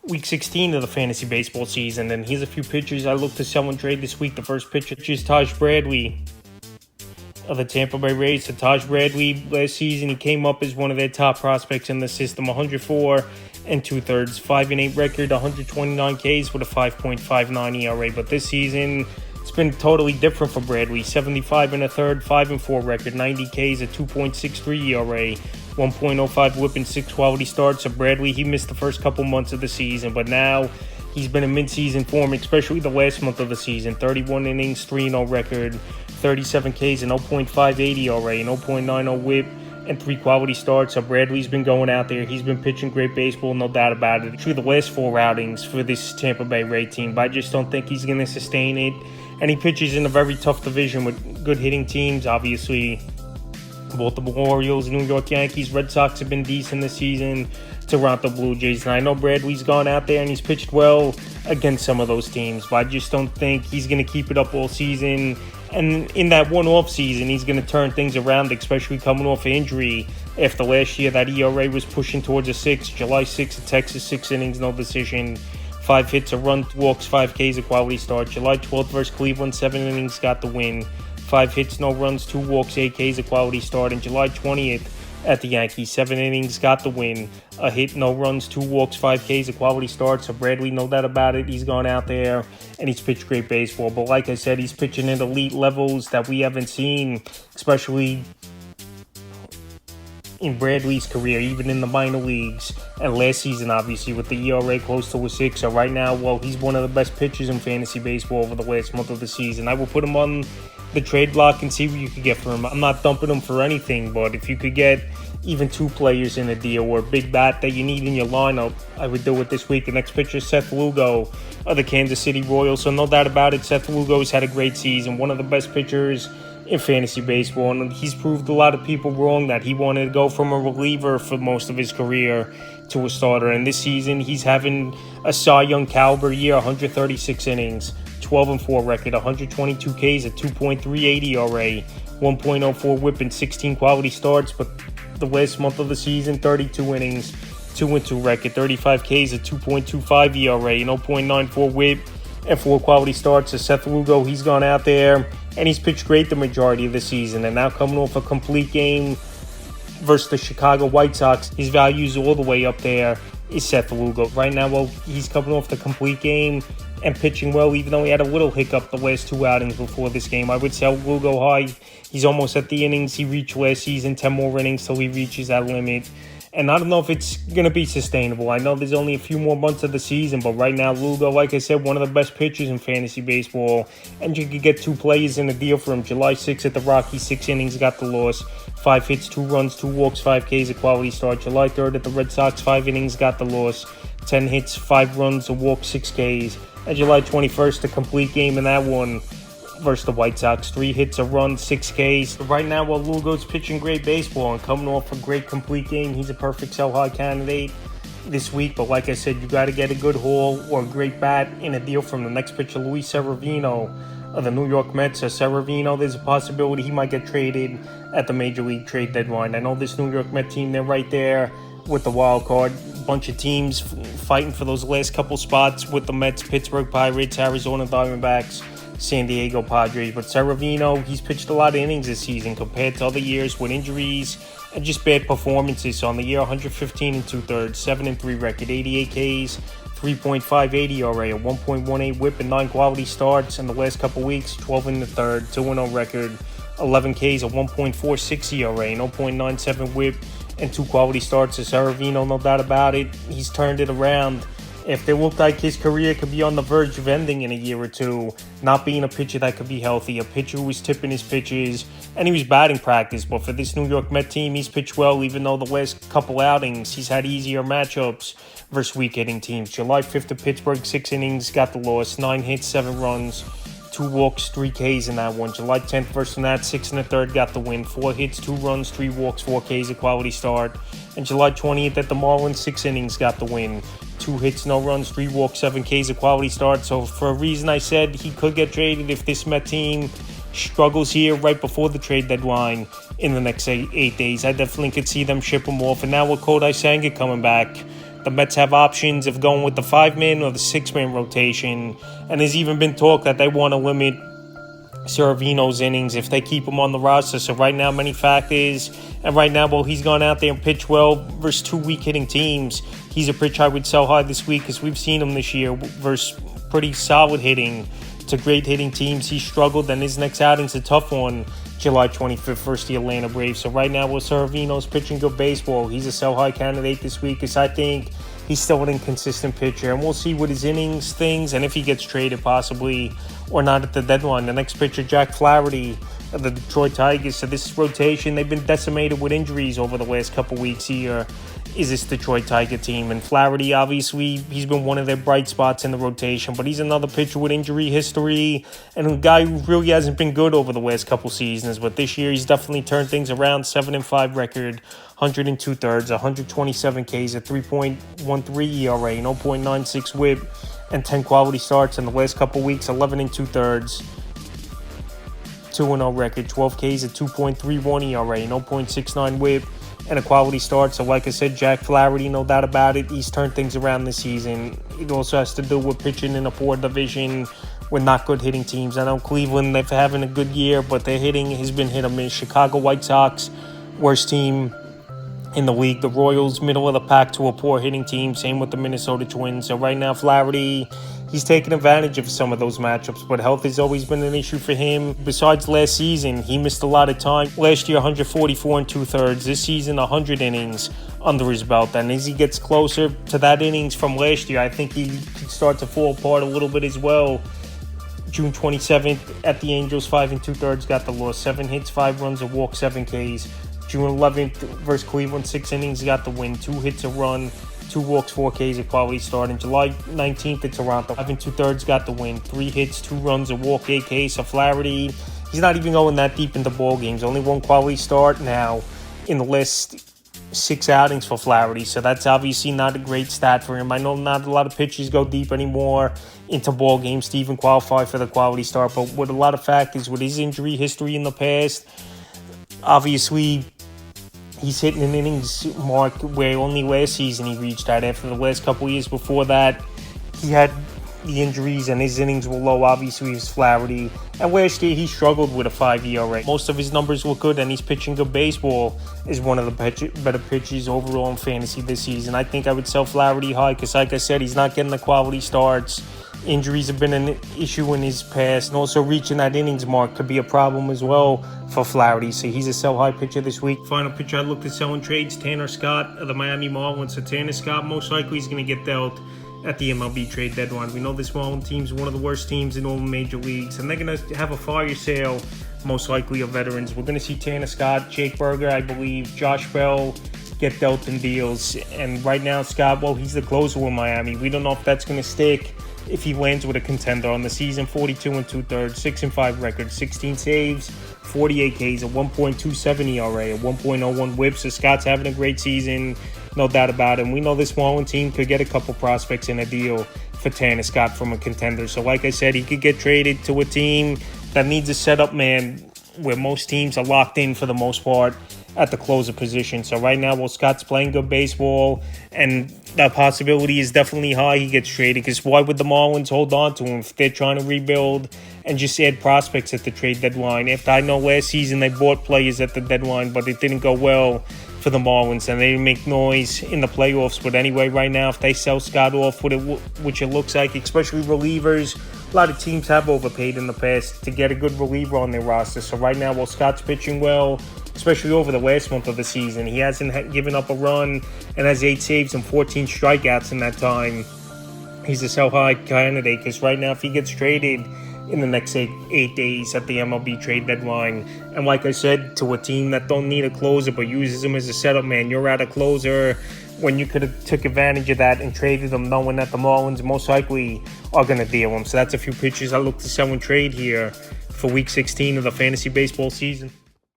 Week 16 of the fantasy baseball season, and here's a few pitchers I look to sell and trade this week. The first pitcher is Taj Bradley of the Tampa Bay Rays. So Taj Bradley, last season, he came up as one of their top prospects in the system. 104 2/3, 5-8 record, 129 Ks with a 5.59 ERA. But this season, it's been totally different for Bradley. 75 1/3, 5-4 record, 90 Ks, a 2.63 ERA, 1.05 WHIP, and 6 quality starts. So Bradley, he missed the first couple months of the season, but now he's been in mid-season form, especially the last month of the season. 31 innings, 3-0 record, 37 Ks, and 0.58 ERA, and 0.90 WHIP, and 3 quality starts. So Bradley's been going out there. He's been pitching great baseball, no doubt about it. Through the last 4 outings for this Tampa Bay Ray team, but I just don't think he's going to sustain it. And he pitches in a very tough division with good hitting teams, obviously. Baltimore Orioles, New York Yankees, Red Sox have been decent this season. Toronto Blue Jays. And I know Bradley's gone out there and he's pitched well against some of those teams, but I just don't think he's going to keep it up all season. And in that one-off season, he's going to turn things around, especially coming off an injury. After last year, that ERA was pushing towards a 6. July 6th at Texas, 6 innings, no decision. 5 hits, a run, walks, 5 Ks, a quality start. July 12th versus Cleveland, 7 innings, got the win. 5 hits, no runs, 2 walks, 8 Ks, a quality start. And July 20th at the Yankees, 7 innings, got the win. A hit, no runs, 2 walks, 5 Ks, a quality start. So Bradley, no doubt about it, he's gone out there and he's pitched great baseball. But like I said, he's pitching at elite levels that we haven't seen, especially in Bradley's career, even in the minor leagues. And last season, obviously, with the ERA close to a 6. So right now, well, he's one of the best pitchers in fantasy baseball over the last month of the season. I will put him on the trade block and see what you could get for him. I'm not dumping him for anything, but if you could get even 2 players in a deal or a big bat that you need in your lineup, I would do it this week. The next pitcher is Seth Lugo of the Kansas City Royals. So no doubt about it, Seth Lugo's had a great season. One of the best pitchers in fantasy baseball, and he's proved a lot of people wrong that he wanted to go from a reliever for most of his career to a starter. And this season, he's having a Cy Young caliber year, 136 innings, 12-4 record, 122 Ks, a 2.38 ERA, 1.04 WHIP, and 16 quality starts. But the last month of the season, 32 innings, 2-2 record, 35 Ks, a 2.25 ERA, 0.94 WHIP, and 4 quality starts. So Seth Lugo, he's gone out there and he's pitched great the majority of the season. And now coming off a complete game versus the Chicago White Sox, his value's all the way up there, is Seth Lugo. Right now, well, he's coming off the complete game and pitching well, even though he had a little hiccup the last 2 outings before this game. I would sell Lugo high. He's almost at the innings he reached last season, 10 more innings till he reaches that limit. And I don't know if it's going to be sustainable. I know there's only a few more months of the season, but right now, Lugo, like I said, one of the best pitchers in fantasy baseball. And you could get 2 players in a deal for him. July 6th at the Rockies, 6 innings, got the loss. 5 hits, 2 runs, 2 walks, 5 Ks, a quality start. July 3rd at the Red Sox, 5 innings, got the loss. 10 hits, 5 runs, a walk, 6 Ks. And July 21st, a complete game in that one versus the White Sox. 3 hits, a run, 6 Ks. But right now, while Lugo's pitching great baseball and coming off a great complete game, he's a perfect sell-high candidate this week. But like I said, you got to get a good haul or a great bat in a deal from the next pitcher, Luis Severino of the New York Mets. So Severino, there's a possibility he might get traded at the Major League trade deadline. I know this New York Met team, they're right there with the wild card. Bunch of teams fighting for those last couple spots with the Mets, Pittsburgh Pirates, Arizona Diamondbacks, San Diego Padres. But Severino, he's pitched a lot of innings this season compared to other years with injuries and just bad performances. So on the year, 115 2/3, 7-3 record, 88 Ks, 3.58 ERA, a 1.18 WHIP, and 9 quality starts. In the last couple weeks, 12 1/3, 2-0 record, 11 Ks, a 1.46 ERA, 0.97 WHIP, and 2 quality starts. To Severino, no doubt about it, he's turned it around. If it looked like his career could be on the verge of ending in a year or two, not being a pitcher that could be healthy, a pitcher who was tipping his pitches, and he was batting practice. But for this New York Met team, he's pitched well, even though the last couple outings, he's had easier matchups versus weak hitting teams. July 5th at Pittsburgh, 6 innings, got the loss, 9 hits, 7 runs, 2 walks, 3 Ks in that one. July 10th versus the Nats, 6 1/3, got the win. 4 hits, 2 runs, 3 walks, 4 Ks, a quality start. And July 20th at the Marlins, 6 innings, got the win. 2 hits, no runs, 3 walks, 7 Ks, a quality start. So for a reason I said he could get traded if this Met team struggles here right before the trade deadline in the next 8 days. I definitely could see them ship him off. And now with Kodai Senga coming back, the Mets have options of going with the 5-man or the 6-man rotation. And there's even been talk that they want to limit Severino's innings if they keep him on the roster. So right now, many factors. And right now, well, he's gone out there and pitched well versus 2 weak hitting teams. He's a pitch I would sell high this week because we've seen him this year versus pretty solid hitting to great hitting teams. He struggled, and his next outing's a tough one, July 25th versus the Atlanta Braves. So right now, well, Severino's pitching good baseball. He's a sell high candidate this week because I think he's still an inconsistent pitcher, and we'll see what his innings things and if he gets traded possibly or not at the deadline. The next pitcher, Jack Flaherty of the Detroit Tigers. So this rotation, they've been decimated with injuries over the last couple weeks here, is this Detroit Tiger team. And Flaherty, obviously, he's been one of their bright spots in the rotation, but he's another pitcher with injury history and a guy who really hasn't been good over the last couple seasons. But this year, he's definitely turned things around. 7-5 record, 102 thirds, 127 Ks, a 3.13 ERA, 0.96 WHIP, and 10 quality starts in the last couple weeks. 11 2/3, 2-0 record, 12 Ks, a 2.31 ERA, 0.69 WHIP, and a quality start. So like I said, Jack Flaherty, no doubt about it, he's turned things around this season. It also has to do with pitching in a poor division with not good hitting teams. I know Cleveland, they're having a good year, but their hitting has been hit or miss. Chicago White Sox, worst team in the league. The Royals, middle of the pack to a poor hitting team. Same with the Minnesota Twins. So right now, Flaherty, he's taking advantage of some of those matchups, but health has always been an issue for him. Besides last season, he missed a lot of time. Last year, 144 2/3. This season, 100 innings under his belt. And as he gets closer to that innings from last year, I think he could start to fall apart a little bit as well. June 27th at the Angels, 5 2/3, got the loss. 7 hits, 5 runs, a walk, 7 Ks. June 11th versus Cleveland, 6 innings, got the win. 2 hits, a run, 2 walks, 4 Ks, a quality start. And July 19th at Toronto, 5 2/3, got the win. 3 hits, 2 runs, a walk, 8 Ks. So Flaherty, he's not even going that deep into ball games. Only 1 quality start now in the last 6 outings for Flaherty. So that's obviously not a great stat for him. I know not a lot of pitchers go deep anymore into ball games to even qualify for the quality start. But with a lot of factors, with his injury history in the past, obviously he's hitting an innings mark where only last season he reached that. After the last couple years before that, he had the injuries and his innings were low. Obviously, he was Flaherty. And last year, he struggled with a 5 ERA. Most of his numbers were good, and he's pitching good baseball. Is one of the better pitchers overall in fantasy this season. I think I would sell Flaherty high because, like I said, he's not getting the quality starts. Injuries have been an issue in his past, and also reaching that innings mark could be a problem as well for Flaherty. So he's a sell-high pitcher this week. Final pitcher I looked at selling trades, Tanner Scott of the Miami Marlins. So Tanner Scott most likely is going to get dealt at the MLB trade deadline. We know this Marlins team is one of the worst teams in all major leagues, and they're going to have a fire sale, most likely of veterans. We're going to see Tanner Scott, Jake Burger, I believe, Josh Bell get dealt in deals. And right now, Scott, well, he's the closer with Miami. We don't know if that's going to stick. If he lands with a contender on the season, 42 2/3, 6-5 record, 16 saves, 48 Ks, a 1.27 ERA, a 1.01 WHIP. So Scott's having a great season, no doubt about it. And we know this Marlins team could get a couple prospects in a deal for Tanner Scott from a contender. So like I said, he could get traded to a team that needs a setup man where most teams are locked in for the most part at the closer position. So right now, well, Scott's playing good baseball, and that possibility is definitely high he gets traded, because why would the Marlins hold on to him if they're trying to rebuild and just add prospects at the trade deadline? After I know last season they bought players at the deadline, but it didn't go well for the Marlins, and they didn't make noise in the playoffs. But anyway, right now, if they sell Scott off, which it looks like, especially relievers, a lot of teams have overpaid in the past to get a good reliever on their roster. So right now, well, Scott's pitching well, especially over the last month of the season. He hasn't given up a run and has 8 saves and 14 strikeouts in that time. He's a sell-high candidate, because right now, if he gets traded in the next 8 days at the MLB trade deadline, and like I said, to a team that don't need a closer but uses him as a setup man, you're at a closer when you could have took advantage of that and traded him, knowing that the Marlins most likely are going to deal him. So that's a few pitchers I look to sell and trade here for Week 16 of the fantasy baseball season.